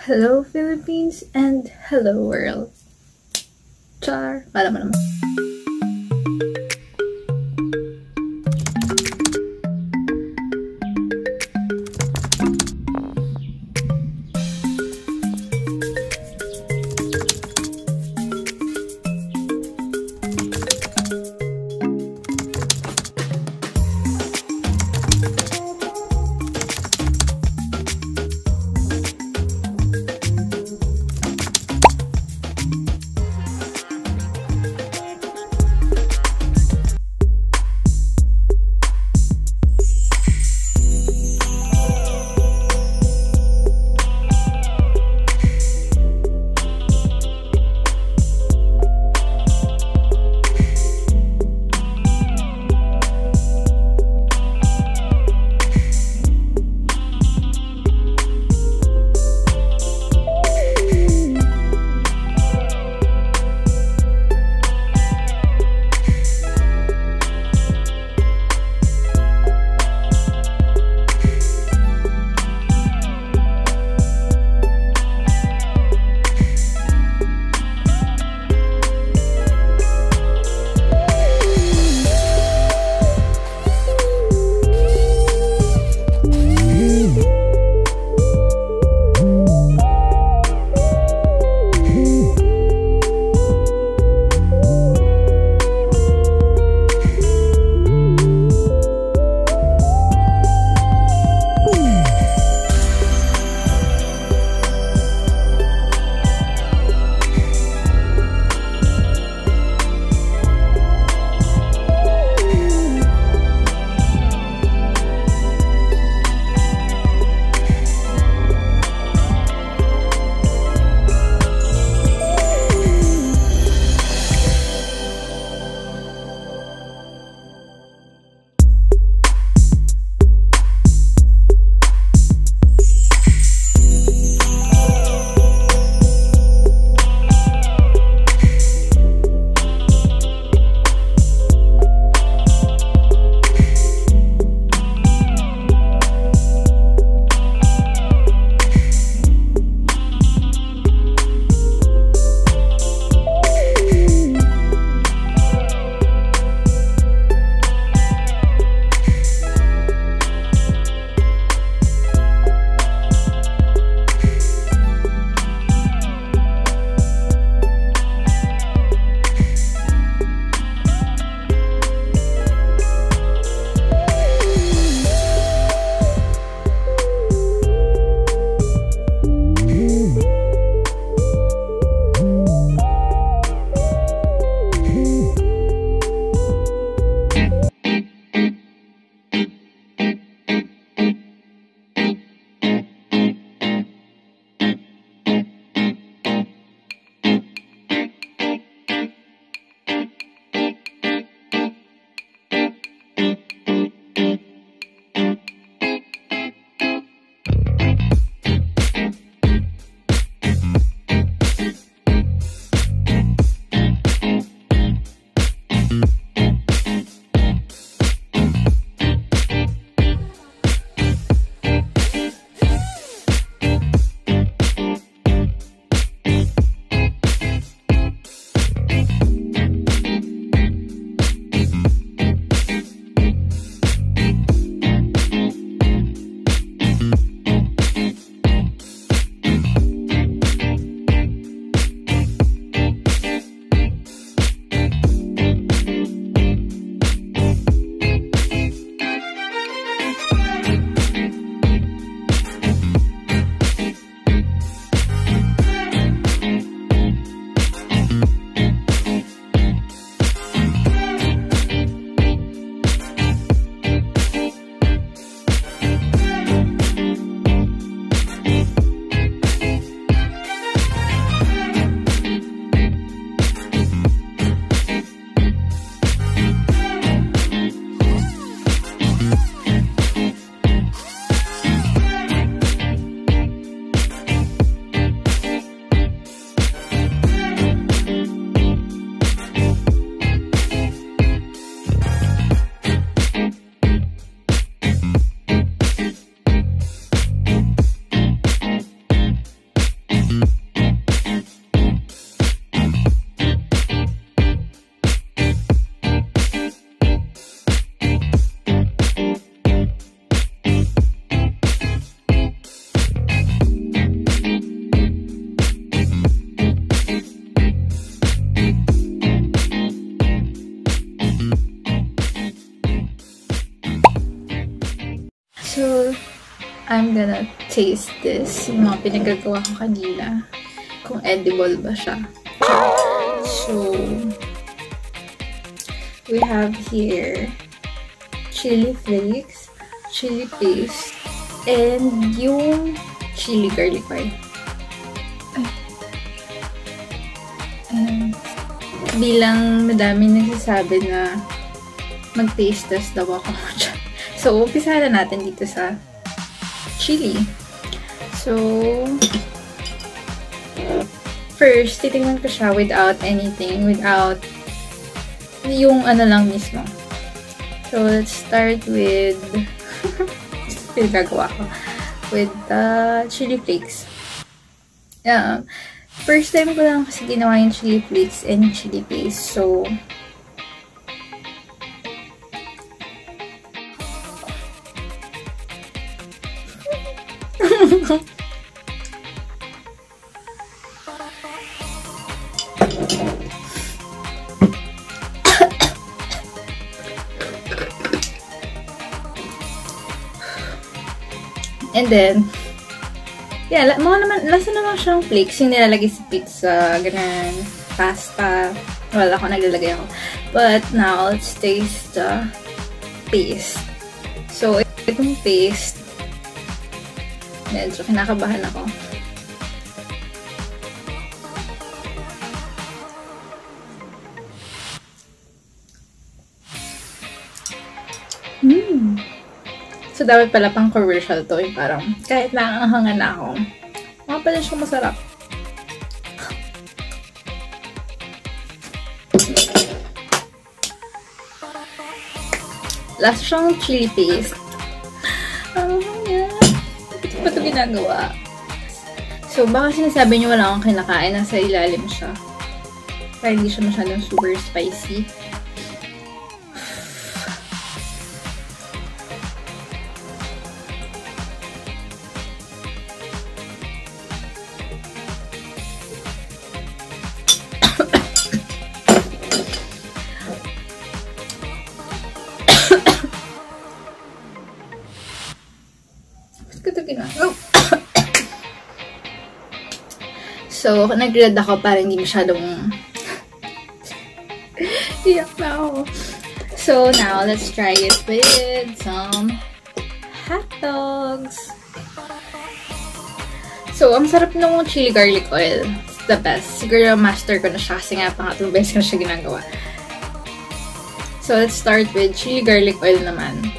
Hello Philippines and hello world. Char, kala mo naman. taste this. Yung mga pinagagawa ko kanina. Kung edible ba siya. So, we have here chili flakes, chili paste, and yung chili garlic oil. And bilang madami nagsasabi na mag-taste test daw ako. So, umpisahan na natin dito sa chili. So, first, titingnan ko siya without anything, without yung ano lang mismo. So, let's start with pinagagawa ko. With the chili flakes. First time ko lang kasi ginawa yung chili flakes and chili paste. So, and then, yeah, lasa naman siyang flakes yung nilalagay sa pizza, ganun, pasta. Well, ako naglalagay ako. But now, let's taste the paste. So, itong paste, medyo kinakabahan ako. So, dapat pala pang commercial to. Yung parang, kahit naanghangan na ako, mga pala siyang masarap. Last siyang chili paste. Ito pa ito ginagawa. So, baka sinasabi niyo wala akong kinakain, nasa ilalim siya. Kaya hindi siya masyadong super spicy. So, nag-read ako para hindi masyadong iyak na ako. So, now, let's try it with some hot dogs. So, ang sarap ng chili garlic oil. It's the best. Siguro master ko na siya kasi nga pangatlong beses ko na siya ginagawa. So, let's start with chili garlic oil naman.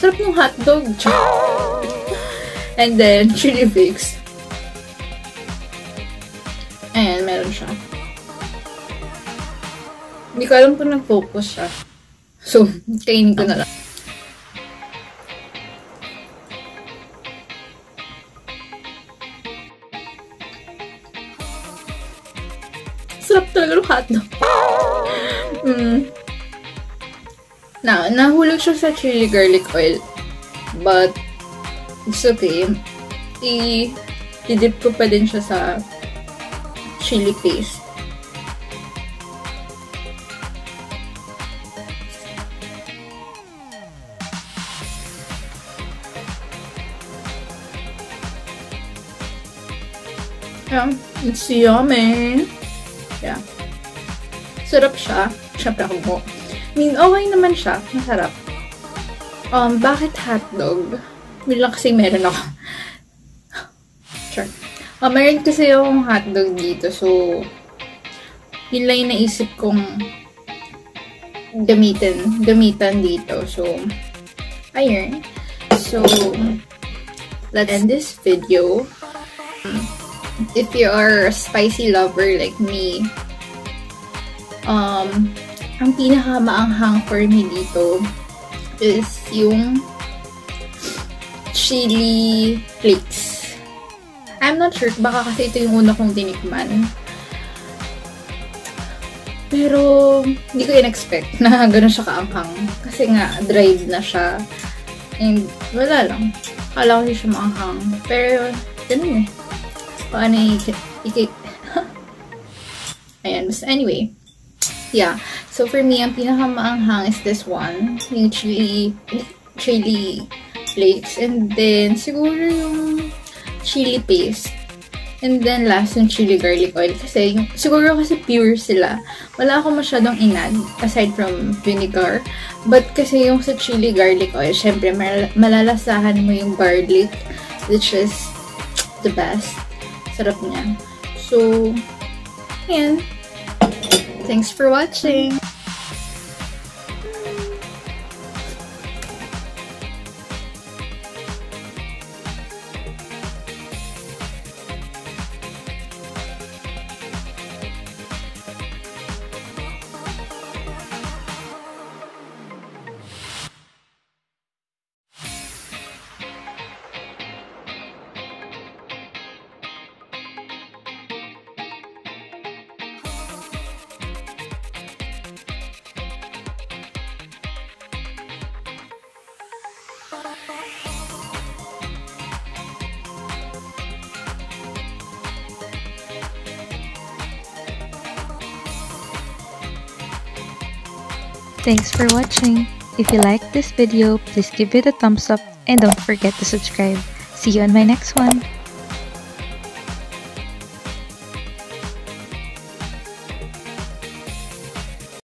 Sarap ng hotdog. And then, chili flakes. Ayan, meron siya. Hindi ko alam kung nag-focus siya. So, kainin ko na lang. Sarap talaga ng hotdog. Nahulog siya sa chili garlic oil. But, it's okay. I-dip ko pa din siya sa chili paste. Yeah, it's yummy. Yeah. Sarap siya. Siyempre ako mo. I mean, okay naman siya. Masarap. Bakit hotdog? Bilang kasi meron ako. Sure. Meron kasi yung hotdog dito. So, yun lang yung naisip kong gamitan dito. So, ayun. So, let's end this video. If you are a spicy lover like me, ang pinaka-maanghang for me dito is yung chili flakes. I'm not sure, baka kasi ito yung una kong tinikman. Pero, hindi ko in-expect na gano'n siya kaanghang. Kasi nga, dried na siya. And, wala lang. Akala ko siya maanghang. Pero, ganun eh. Paano Ayan, basta anyway. Yeah. So, for me, ang pinakamaanghang is this one. Yung chili flakes. And then, siguro yung chili paste. And then, last yung chili garlic oil. Kasi, siguro kasi pure sila. Wala akong masyadong inad, aside from vinegar. But, kasi yung sa chili garlic oil, syempre, malalasahan mo yung garlic, which is the best. Sarap niya. So, ayan. Thanks for watching! Thanks for watching. If you liked this video, please give it a thumbs up and don't forget to subscribe. See you on my next one.